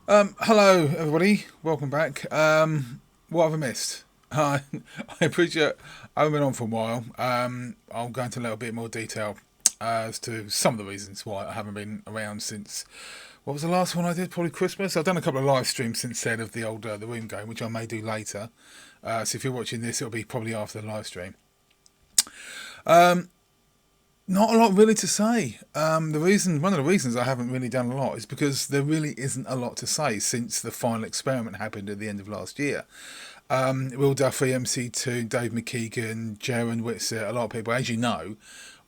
Hello, everybody. Welcome back. What have I missed? I appreciate I haven't been on for a while. I'll go into a little bit more detail as to some of the reasons why I haven't been around since. What was the last one I did? Probably Christmas. I've done a couple of live streams since then of the old the room game, which I may do later. So if you're watching this, it'll be probably after the live stream. Not a lot really to say. One of the reasons I haven't really done a lot is because there really isn't a lot to say since the final experiment happened at the end of last year. Will Duffy, MC2, Dave McKeegan, Jaron Whitser, a lot of people, as you know,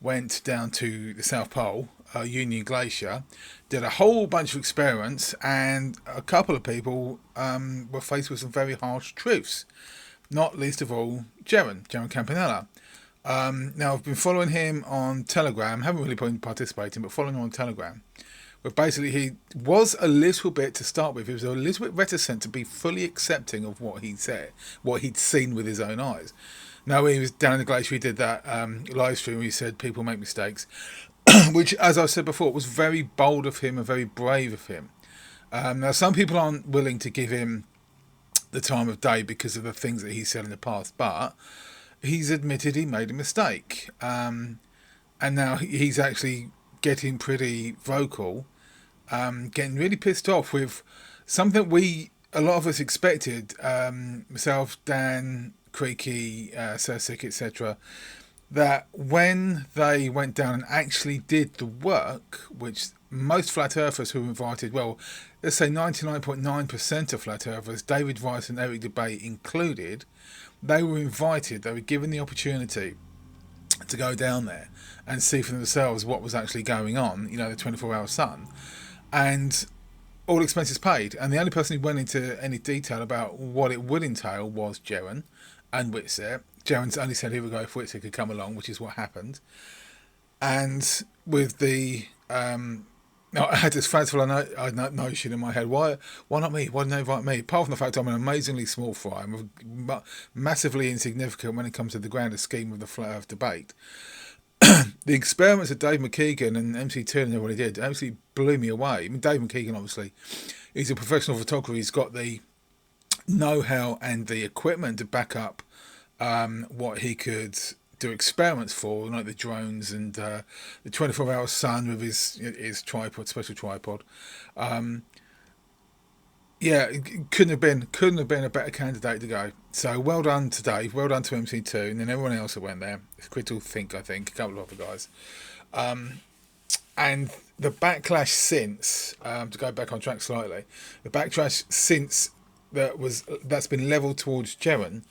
went down to the South Pole, Union Glacier, did a whole bunch of experiments, and a couple of people were faced with some very harsh truths. Not least of all, Jaron Campanella. Now, I've been following him on Telegram, haven't really been participating, but following him on Telegram. But basically, he was a little bit, to start with, he was a little bit reticent to be fully accepting of what he said, what he'd seen with his own eyes. Now, when he was down in the glacier, he did that live stream where he said people make mistakes, which, as I said before, was very bold of him and very brave of him. Now, some people aren't willing to give him the time of day because of the things that he said in the past, but he's admitted he made a mistake. And now he's actually getting pretty vocal, getting really pissed off with something a lot of us expected, myself, Dan, Creaky, Sesic, etc., that when they went down and actually did the work, which most flat earthers who were invited, well, let's say 99.9% of flat earthers, David Rice and Eric Debate included, they were invited, they were given the opportunity to go down there and see for themselves what was actually going on, the 24-hour sun. And all expenses paid. And the only person who went into any detail about what it would entail was Jaron and Whitser. Jaron only said he would go if Whitser could come along, which is what happened. And with the I had this fanciful notion in my head. Why not me? Why didn't they invite me? Apart from the fact I'm an amazingly small fry, I'm massively insignificant when it comes to the grander scheme of the flat Earth debate. The experiments that Dave McKeegan and MC2 and everybody did absolutely blew me away. I mean, Dave McKeegan, obviously, he's a professional photographer. He's got the know-how and the equipment to back up what he could do experiments for, like the drones and the 24-hour sun with his tripod, special tripod. Um, yeah, it couldn't have been a better candidate to go. So well done to Dave, well done to MC2, and then everyone else that went there. Critical Think, I think, a couple of other guys. And the backlash since, to go back on track slightly, the backlash since that's been levelled towards Jaron.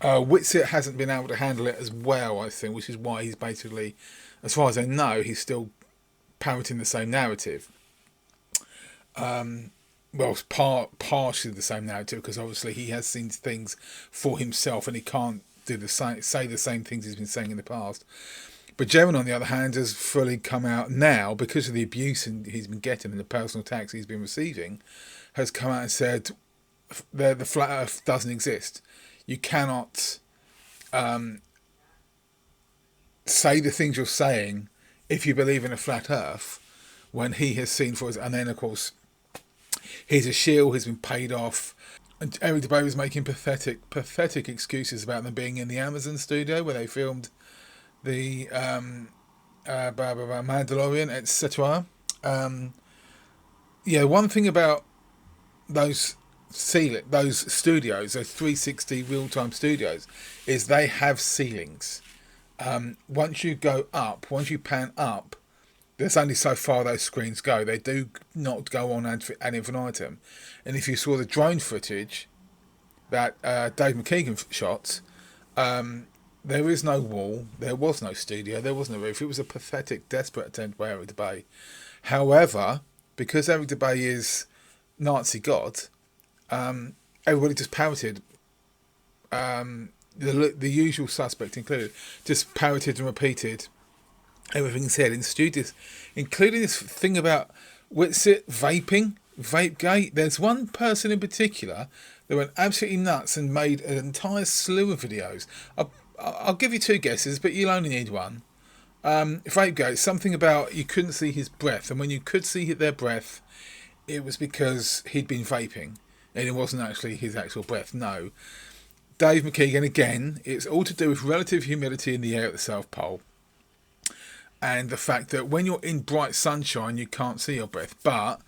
Whitsitt hasn't been able to handle it as well, I think, which is why he's basically, as far as I know, he's still parroting the same narrative. Well, it's partially the same narrative because obviously he has seen things for himself and he can't say the same things he's been saying in the past. But Jeremy, on the other hand, has fully come out now because of the abuse he's been getting and the personal attacks he's been receiving, has come out and said the flat Earth doesn't exist. You cannot say the things you're saying if you believe in a flat Earth when he has seen for us. And then, of course, he's a shield. He's been paid off. And Eric DeBay was making pathetic excuses about them being in the Amazon studio where they filmed the Mandalorian, etc. Yeah, one thing about those those studios, those 360 real-time studios, is they have ceilings. Once you go up, once you pan up, there's only so far those screens go. They do not go on ad infinitum. And if you saw the drone footage that Dave McKeegan shot, there is no wall, there was no studio, there was no roof. It was a pathetic, desperate attempt by Eric DeBay. However, because Eric DeBay is Nazi God, everybody just parroted the usual suspect included, just parroted and repeated everything he said in studios, including this thing about Whitsit vaping, Vapegate. There's one person in particular that went absolutely nuts and made an entire slew of videos. I'll give you two guesses, but you'll only need one. Vapegate, something about you couldn't see his breath, and when you could see their breath, it was because he'd been vaping and it wasn't actually his actual breath. No. Dave McKeegan, again, it's all to do with relative humidity in the air at the South Pole and the fact that when you're in bright sunshine, you can't see your breath. But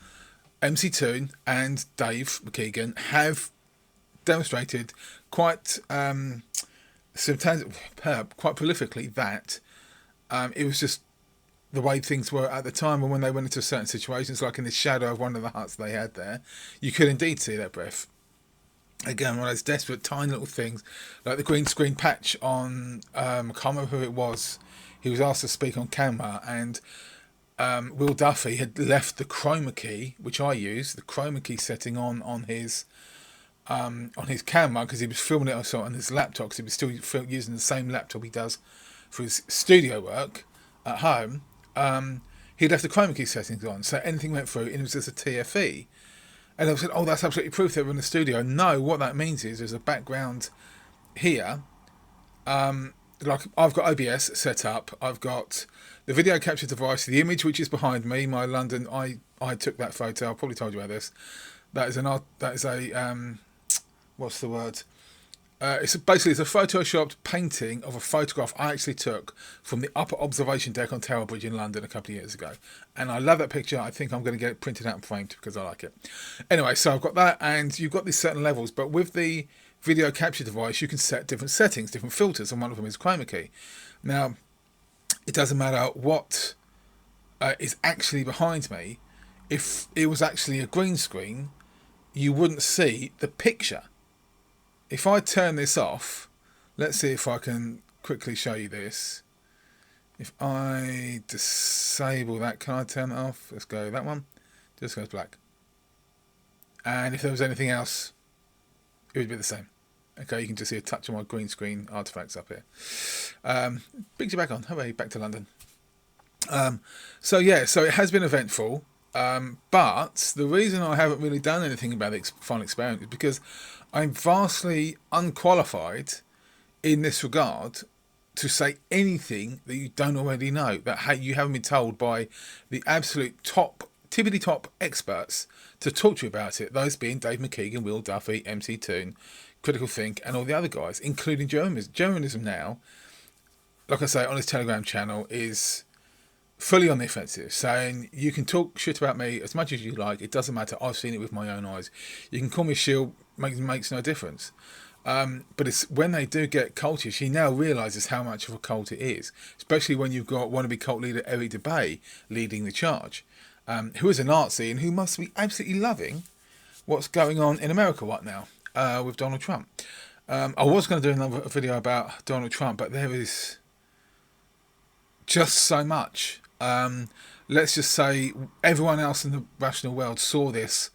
MC Toon and Dave McKeegan have demonstrated quite quite prolifically that it was just the way things were at the time, and when they went into certain situations, like in the shadow of one of the huts they had there, you could indeed see their breath. Again, one of those desperate, tiny little things, like the green screen patch on, I can't remember who it was. He was asked to speak on camera, and Will Duffy had left the chroma key, which I use, the chroma key setting on his camera, because he was filming it also on his laptop, because he was still using the same laptop he does for his studio work at home. He left the chroma key settings on, so anything went through, and it was just a TFE. And I said, "Oh, that's absolutely proof they were in the studio." No, what that means is there's a background here. Like I've got OBS set up. I've got the video capture device, the image which is behind me, my London. I took that photo. I probably told you about this. That is a what's the word? It's a photoshopped painting of a photograph I actually took from the upper observation deck on Tower Bridge in London a couple of years ago. And I love that picture. I think I'm going to get it printed out and framed because I like it. Anyway, so I've got that, and you've got these certain levels, but with the video capture device, you can set different settings, different filters, and one of them is chroma key. Now, it doesn't matter what is actually behind me. If it was actually a green screen, you wouldn't see the picture. If I turn this off, let's see if I can quickly show you this. If I disable that, can I turn it off? Let's go that one. Just goes black. And if there was anything else, it would be the same. Okay, you can just see a touch of my green screen artifacts up here. Picture back on. Hooray, back to London. So it has been eventful. But the reason I haven't really done anything about the final experiment is because I'm vastly unqualified in this regard to say anything that you don't already know, that you haven't been told by the absolute tippity top experts to talk to you about it, those being Dave McKeegan, Will Duffy, MC Toon, Critical Think, and all the other guys, including Journalism. Journalism now, like I say, on his Telegram channel is fully on the offensive, saying you can talk shit about me as much as you like, it doesn't matter, I've seen it with my own eyes. You can call me a shield, makes no difference. But it's when they do get cultish, he now realises how much of a cult it is, especially when you've got wannabe cult leader Eric Dubay leading the charge, who is a Nazi and who must be absolutely loving what's going on in America right now with Donald Trump. I was going to do another video about Donald Trump, but there is just so much. Let's just say everyone else in the rational world saw this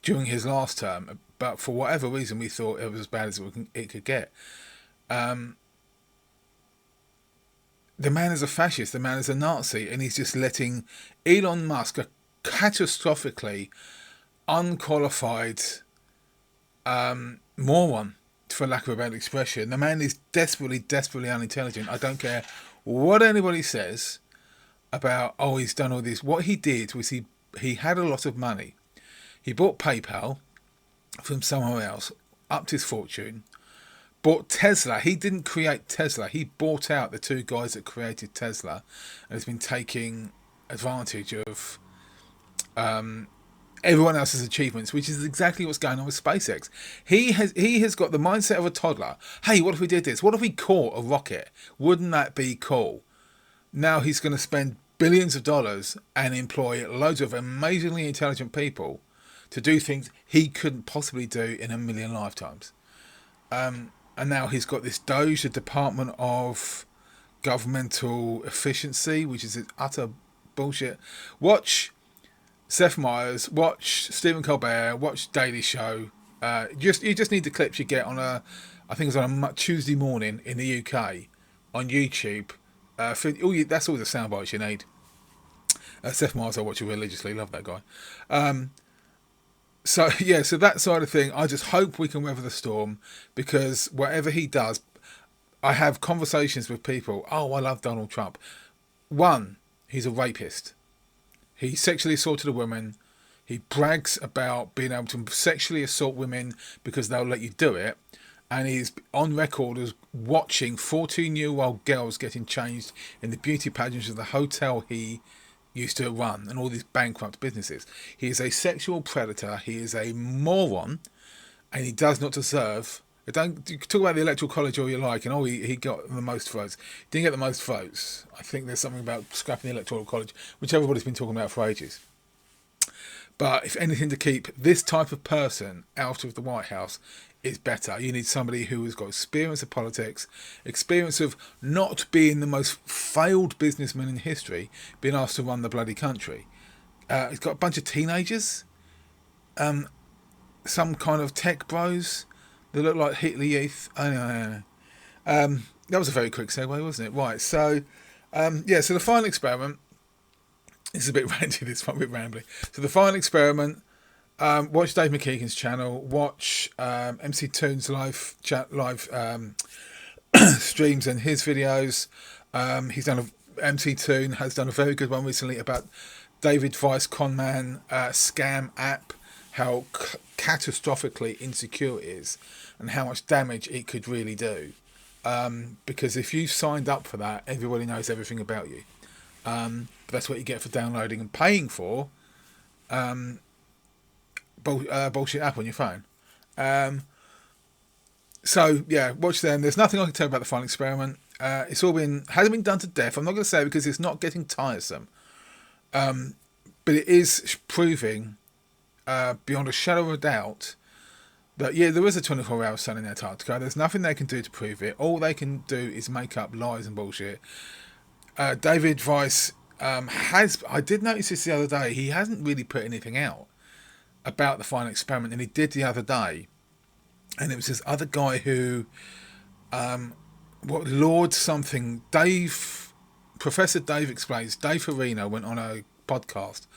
during his last term, but for whatever reason we thought it was as bad as it could get. The man is a fascist, the man is a Nazi, and he's just letting Elon Musk, a catastrophically unqualified moron, for lack of a better expression. The man is desperately unintelligent. I don't care what anybody says about, oh, he's done all this. What he did was he had a lot of money. He bought PayPal from somewhere else, upped his fortune, bought Tesla. He didn't create Tesla. He bought out the two guys that created Tesla and has been taking advantage of everyone else's achievements, which is exactly what's going on with SpaceX. He has got the mindset of a toddler. Hey, what if we did this? What if we caught a rocket? Wouldn't that be cool? Now he's going to spend billions of dollars and employ loads of amazingly intelligent people to do things he couldn't possibly do in a million lifetimes. And now he's got this DOGE, the Department of Governmental Efficiency, which is utter bullshit. Watch Seth Meyers, watch Stephen Colbert, watch Daily Show. You just need the clips you get on I think it's on a Tuesday morning in the UK on YouTube. That's all the sound bites you need. Seth Meyers, I watch it religiously. Love that guy. So that side of thing, I just hope we can weather the storm, because whatever he does, I have conversations with people. Oh, I love Donald Trump. One, he's a rapist. He sexually assaulted a woman. He brags about being able to sexually assault women because they'll let you do it. And he's on record as watching 14-year-old girls getting changed in the beauty pageants of the hotel he used to run and all these bankrupt businesses. He is a sexual predator. He is a moron, and he does not deserve. Don't you can talk about the electoral college all you like, and he got the most votes. He didn't get the most votes. I think there's something about scrapping the electoral college, which everybody's been talking about for ages. But if anything, to keep this type of person out of the White House is better. You need somebody who has got experience of politics, experience of not being the most failed businessman in history, being asked to run the bloody country. He's got a bunch of teenagers, some kind of tech bros that look like Hitler Youth. I know. That was a very quick segue, wasn't it? Right, so, so the final experiment, this is a bit ranty, this one, a bit rambly. So the final experiment, watch Dave McKeegan's channel, watch MC Toon's live streams and his videos. MC Toon has done a very good one recently about David Weiss Conman scam app, how catastrophically insecure it is and how much damage it could really do. Because if you signed up for that, everybody knows everything about you. But that's what you get for downloading and paying for bullshit app on your phone. So yeah, watch them. There's nothing I can tell about the final experiment. It's all hasn't been done to death. I'm not going to say it because it's not getting tiresome. But it is proving beyond a shadow of a doubt that there is a 24-hour sun in Antarctica. There's nothing they can do to prove it. All they can do is make up lies and bullshit. David Weiss I did notice this the other day, he hasn't really put anything out about the final experiment, and he did the other day, and it was this other guy who Lord something, Professor Dave explains, Dave Farina went on a podcast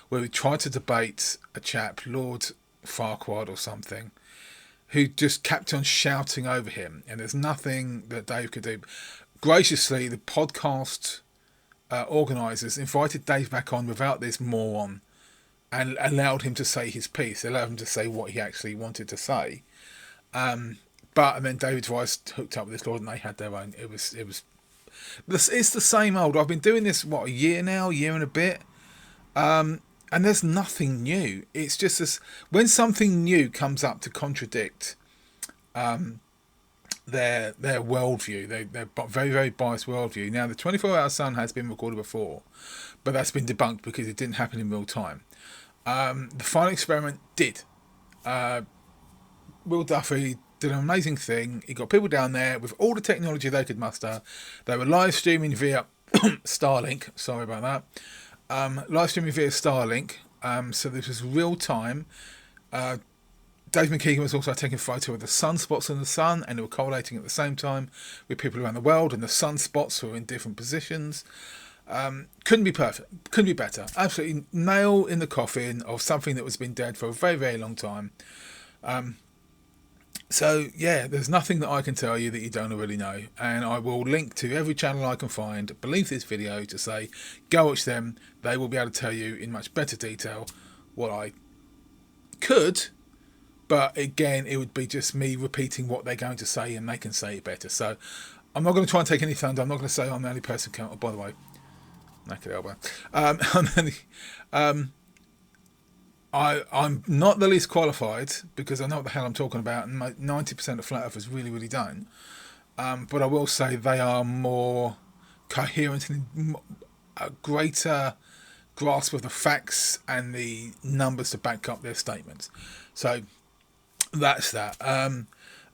where he tried to debate a chap, Lord Farquaad or something, who just kept on shouting over him, and there's nothing that Dave could do. Graciously, the podcast organisers invited Dave back on without this moron and allowed him to say his piece, allowed him to say what he actually wanted to say. And then David Weiss hooked up with this Lord and they had their own. It's the same old. I've been doing this, a year now, year and a bit. And there's nothing new. It's just this, when something new comes up to contradict their worldview, their very, very biased worldview. Now, the 24-hour sun has been recorded before, but that's been debunked because it didn't happen in real time. The final experiment did. Will Duffy did an amazing thing. He got people down there with all the technology they could muster. They were live streaming via Starlink. Sorry about that. Live streaming via Starlink. So this was real time. Dave McKeegan was also taking a photo of the sunspots in the sun, and they were correlating at the same time with people around the world, and the sunspots were in different positions. Couldn't be perfect. Couldn't be better. Absolutely nail in the coffin of something that was been dead for a very, very long time. So yeah, there's nothing that I can tell you that you don't already know, and I will link to every channel I can find beneath this video to say go watch them. They will be able to tell you in much better detail what I could, but again it would be just me repeating what they're going to say, and they can say it better. So I'm not going to try and take any thunder. I'm not going to say I'm the only person count. Oh, by the way, naked elbow. I'm not the least qualified because I know what the hell I'm talking about, and 90% of flat earthers really, really don't. But I will say they are more coherent and a greater grasp of the facts and the numbers to back up their statements. So that's that.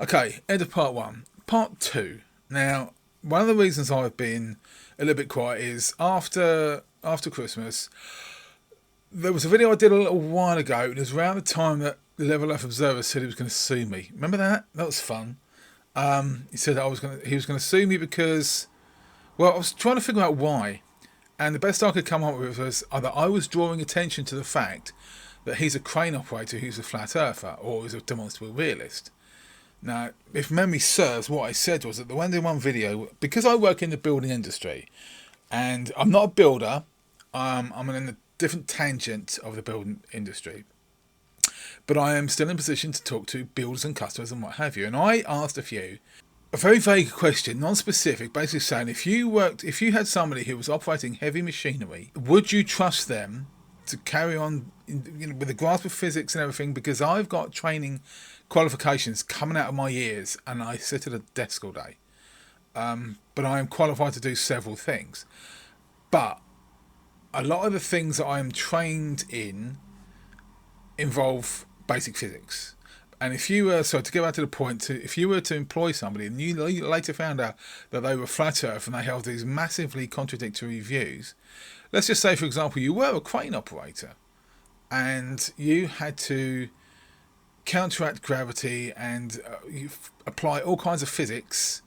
Okay, end of part one. Part two. Now, one of the reasons I've been a little bit quiet is after Christmas, there was a video I did a little while ago, and it was around the time that the Level F Observer said he was going to sue me. Remember that? That was fun. He said that he was going to sue me because, well, I was trying to figure out why, and the best I could come up with was either I was drawing attention to the fact that he's a crane operator who's a flat earther, or is a demonstrable realist. Now, if memory serves, what I said was that the one video, because I work in the building industry, and I'm not a builder, I'm in the different tangent of the building industry. But I am still in position to talk to builders and customers and what have you. And I asked a very vague question, non-specific, basically saying if you had somebody who was operating heavy machinery, would you trust them to carry on, with the grasp of physics and everything? Because I've got training qualifications coming out of my ears, and I sit at a desk all day. But I am qualified to do several things. But a lot of the things that I am trained in involve basic physics. And if you were, so to go back to the point, if you were to employ somebody and you later found out that they were flat earth and they held these massively contradictory views, let's just say, for example, you were a crane operator and you had to counteract gravity and you apply all kinds of physics,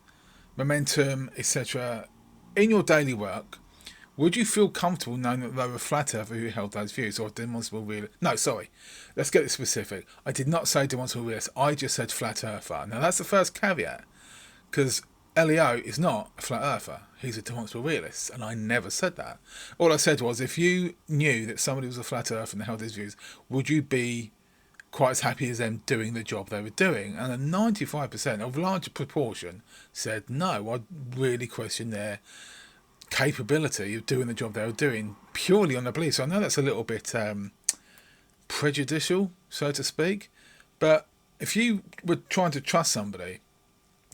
momentum, etc. in your daily work, would you feel comfortable knowing that they were flat earther who held those views, or demonstrable realist? No, sorry. Let's get it specific. I did not say demonstrable realist. I just said flat earther. Now that's the first caveat, because Leo is not a flat earther. He's a demonstrable realist, and I never said that. All I said was, if you knew that somebody was a flat earther and held these views, would you be quite as happy as them doing the job they were doing? And a 95%, a larger proportion, said no. I'd really question their capability of doing the job they were doing purely on the belief. So I know that's a little bit prejudicial, so to speak, but if you were trying to trust somebody,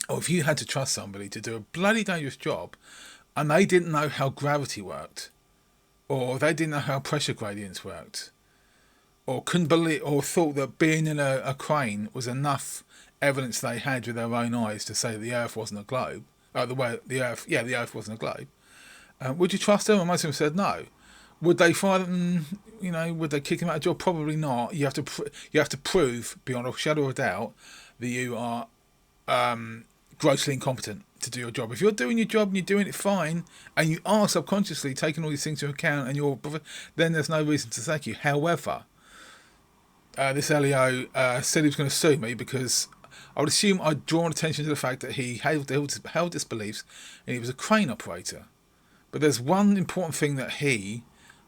or if you had to trust somebody to do a bloody dangerous job and they didn't know how gravity worked, or they didn't know how pressure gradients worked, or couldn't believe, or thought that being in a crane was enough evidence they had with their own eyes to say that the earth wasn't a globe, the earth wasn't a globe, would you trust them? And most of them said no. Would they fire them? Would they kick them out of job? Probably not. You have to prove beyond a shadow of a doubt that you are grossly incompetent to do your job. If you're doing your job and you're doing it fine, and you are subconsciously taking all these things into account, and then there's no reason to sack you. However, this Leo said he was going to sue me because I would assume I'd drawn attention to the fact that he held his beliefs and he was a crane operator. But there's one important thing that he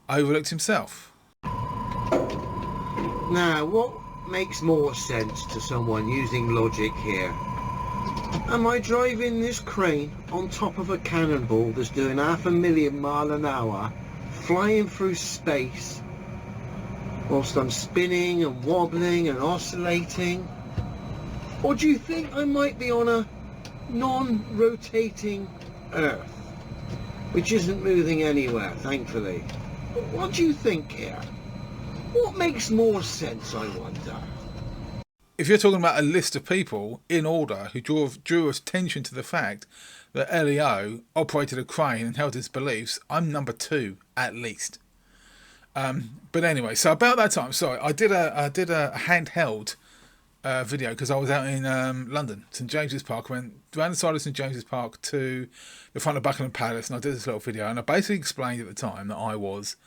overlooked himself. Now, what makes more sense to someone using logic here? Am I driving this crane on top of a cannonball that's doing 500,000 miles an hour, flying through space, whilst I'm spinning and wobbling and oscillating? Or do you think I might be on a non-rotating Earth, which isn't moving anywhere, thankfully? What do you think here? What makes more sense, I wonder? If you're talking about a list of people in order who drew attention to the fact that Leo operated a crane and held his beliefs, I'm number 2 at least. But anyway, so about that time, sorry, I did a handheld video because I was out in London, St James's Park. I went round the side of St James's Park to the front of Buckingham Palace, and I did this little video, and I basically explained at the time that I was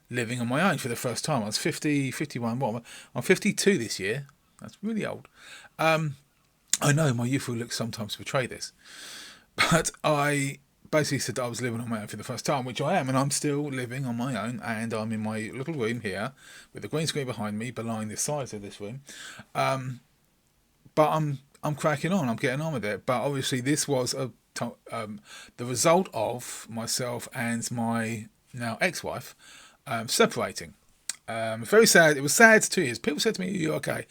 living on my own for the first time. I was 51, I'm 52 this year. That's really old. I know my youthful looks sometimes betray this, but I basically said that I was living on my own for the first time, which I am, and I'm still living on my own, and I'm in my little room here with the green screen behind me, belying the size of this room. But I'm cracking on. I'm getting on with it. But obviously, this was the result of myself and my now ex-wife separating. Very sad. It was sad 2 years. People said to me, "Are you okay?"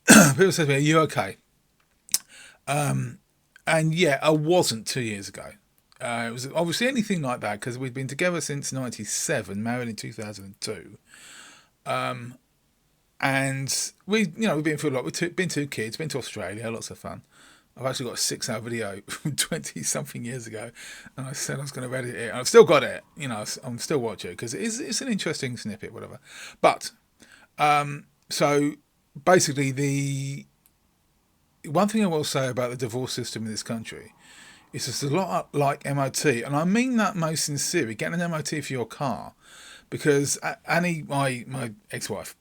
People said to me, "Are you okay?" And yeah, I wasn't 2 years ago. It was obviously anything like that because we'd been together since '97, married in 2002. And we've been through a lot. We've been 2 kids, been to Australia, lots of fun. I've actually got a 6-hour video from 20 something years ago, and I said I was going to edit it. I've still got it. I'm still watching it because it's an interesting snippet, whatever. But so basically, the one thing I will say about the divorce system in this country is it's a lot like MOT, and I mean that most sincerely. Get an MOT for your car, because Annie, my ex-wife,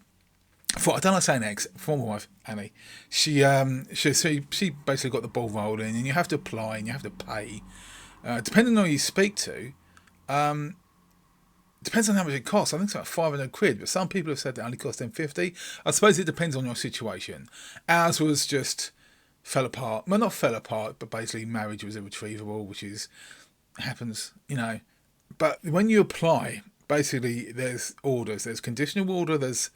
I don't like saying ex, former wife Annie, she basically got the ball rolling, and you have to apply and you have to pay, depending on who you speak to. depends on how much it costs. I think it's about 500 quid, but some people have said it only cost them 50. I suppose it depends on your situation. Ours was just fell apart. Well, not fell apart, but basically marriage was irretrievable, which is happens, you know. But when you apply, basically there's orders. There's conditional order, there's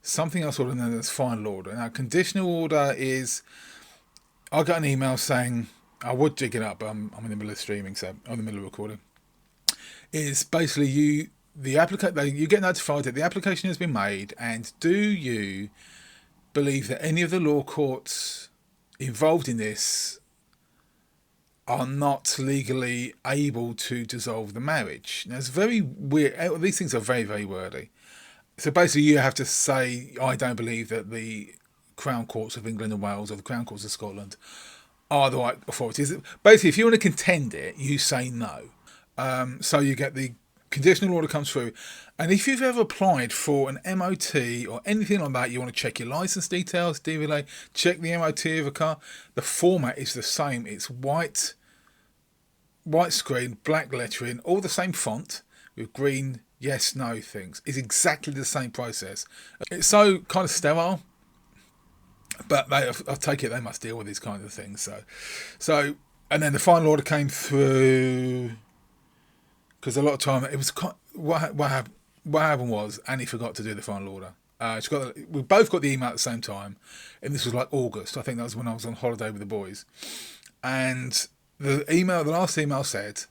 something else order, and then there's final order. Now, conditional order is, I got an email saying, I would jig it up, but I'm in the middle of streaming, so I'm in the middle of recording. Is basically you get notified that the application has been made, and do you believe that any of the law courts involved in this are not legally able to dissolve the marriage? Now, it's very weird. These things are very, very wordy. So basically you have to say, I don't believe that the Crown Courts of England and Wales or the Crown Courts of Scotland are the right authorities. Basically, if you want to contend it, you say no. So you get the conditional order comes through. And if you've ever applied for an MOT or anything like that, you want to check your license details, DVLA, check the MOT of a car, the format is the same. It's white screen, black lettering, all the same font with green yes, no things. It's exactly the same process. It's so kind of sterile, but I take it they must deal with these kinds of things. So, and then the final order came through, because a lot of time it was what happened was Annie forgot to do the final order. We both got the email at the same time, and this was like August. I think that was when I was on holiday with the boys, and the last email said,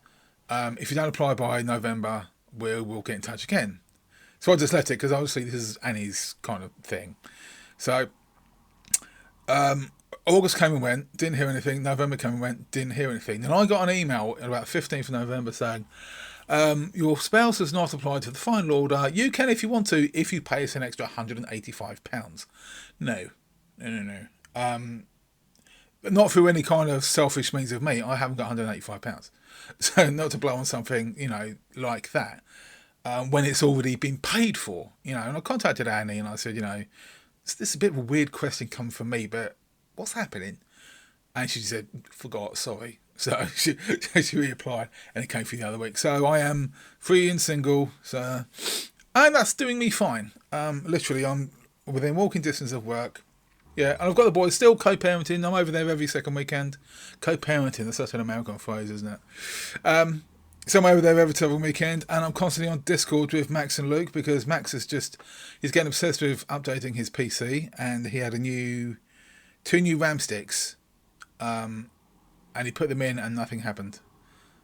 if you don't apply by November, we'll get in touch again. So I just left it, because obviously this is Annie's kind of thing. So August came and went, didn't hear anything. November came and went, didn't hear anything. Then I got an email about 15th of November saying, your spouse has not applied to the final order. You can if you want to, if you pay us an extra £185. No. Not through any kind of selfish means of me. I haven't got £185. So not to blow on something, like that, when it's already been paid for, And I contacted Annie and I said, this is a bit of a weird question coming from me, but what's happening? And she said, forgot, sorry. So she reapplied, and it came through the other week. So I am free and single, and that's doing me fine. Literally, I'm within walking distance of work. Yeah, and I've got the boys still co-parenting. I'm over there every second weekend. Co-parenting, that's such an American phrase, isn't it? So I'm over there every second weekend, and I'm constantly on Discord with Max and Luke, because Max he's getting obsessed with updating his PC, and he had two new RAM sticks, and he put them in and nothing happened.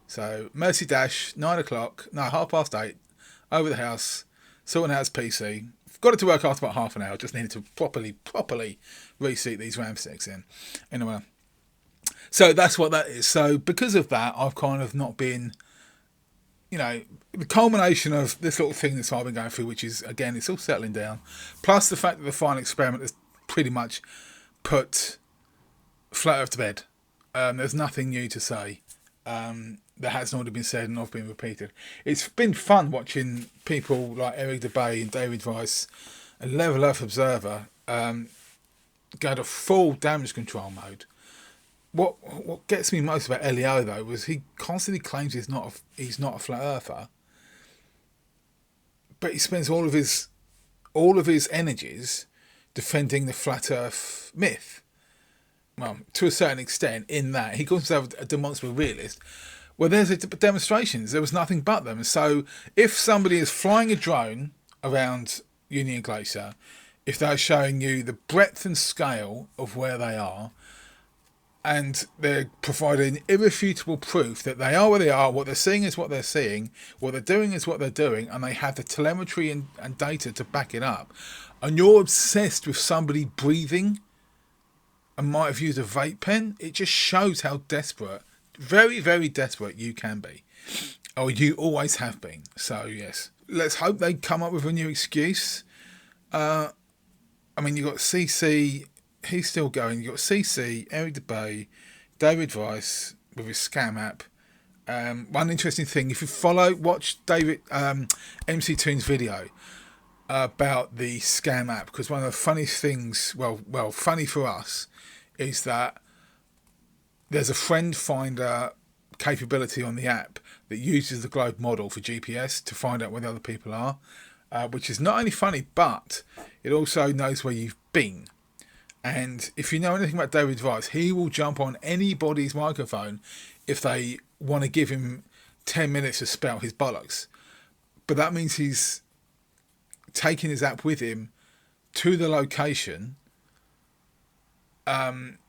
So Mercy Dash, 8:30, over the house, sorting out his PC. Got it to work after about half an hour. Just needed to properly reseat these RAM sticks in. Anyway, so that's what that is. So because of that, I've kind of not been, the culmination of this little thing that's I've been going through, which is, again, it's all settling down. Plus the fact that the final experiment has pretty much put Flat Earth to bed. There's nothing new to say. That hasn't already been said and not been repeated. It's been fun watching people like Eric DeBay and David Weiss and Level Earth Observer go to full damage control mode. What gets me most about Elio though was he constantly claims he's not a flat earther, but he spends all of his energies defending the flat Earth myth. Well, to a certain extent, in that he calls himself a demonstrable realist. Well, there's demonstrations. There was nothing but them. So if somebody is flying a drone around Union Glacier, if they're showing you the breadth and scale of where they are, and they're providing irrefutable proof that they are where they are, what they're seeing is what they're seeing, what they're doing is what they're doing, and they have the telemetry and data to back it up, and you're obsessed with somebody breathing and might have used a vape pen, it just shows how desperate, very, very desperate you can be. Or you always have been. So, yes. Let's hope they come up with a new excuse. You've got CC, he's still going. You've got CC, Eric DeBay, David Weiss with his scam app. One interesting thing, if you watch David MC Toon's video about the scam app, because one of the funniest things, funny for us, is that there's a friend finder capability on the app that uses the globe model for GPS to find out where the other people are, which is not only funny, but it also knows where you've been. And if you know anything about David Weiss, he will jump on anybody's microphone if they want to give him 10 minutes to spout his bollocks. But that means he's taking his app with him to the location.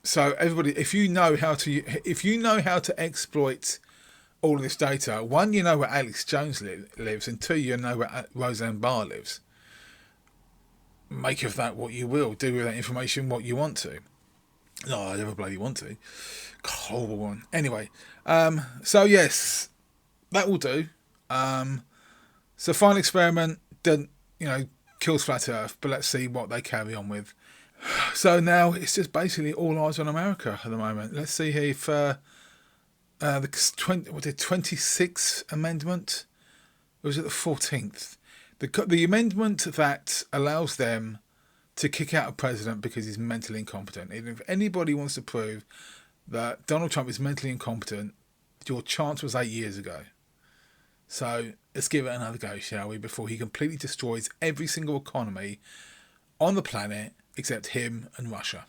So everybody, if you know how to exploit all of this data, one, you know where Alex Jones lives, and two, you know where Roseanne Barr lives. Make of that what you will. Do with that information what you want to. No, I never bloody want to. Horrible one. Anyway, so yes, that will do. So final experiment done, kills flat Earth, but let's see what they carry on with. So now it's just basically all eyes on America at the moment. Let's see if the 26th amendment, or was it the 14th? The amendment that allows them to kick out a president because he's mentally incompetent. And if anybody wants to prove that Donald Trump is mentally incompetent, your chance was 8 years ago. So let's give it another go, shall we, before he completely destroys every single economy on the planet except him and Russia.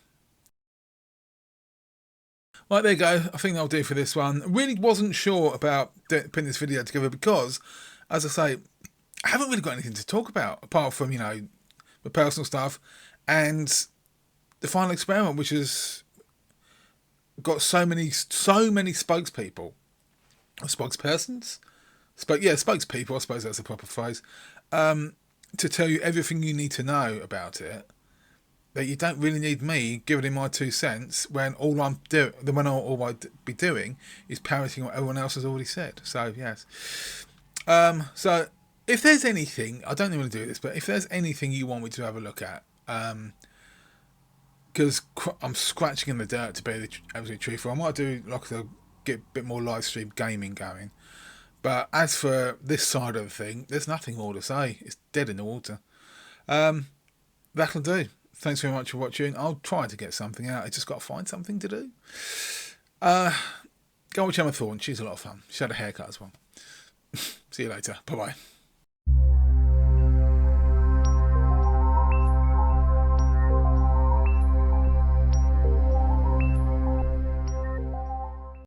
Right, there you go. I think that'll do for this one. Really wasn't sure about putting this video together because, as I say, I haven't really got anything to talk about apart from, the personal stuff and the final experiment, which has got so many spokespeople, or spokespersons, spokespeople, I suppose that's the proper phrase, to tell you everything you need to know about it. That you don't really need me giving him my 2 cents when all I'd be doing is parroting what everyone else has already said. So yes. So if there's anything, I don't want to do this, but if there's anything you want me to have a look at, because I'm scratching in the dirt to be absolutely truthful, I might do get a bit more live stream gaming going. But as for this side of the thing, there's nothing more to say. It's dead in the water. That'll do. Thanks very much for watching. I'll try to get something out. I just got to find something to do. Go watch Emma Thorne. She's a lot of fun. She had a haircut as well. See you later. Bye-bye.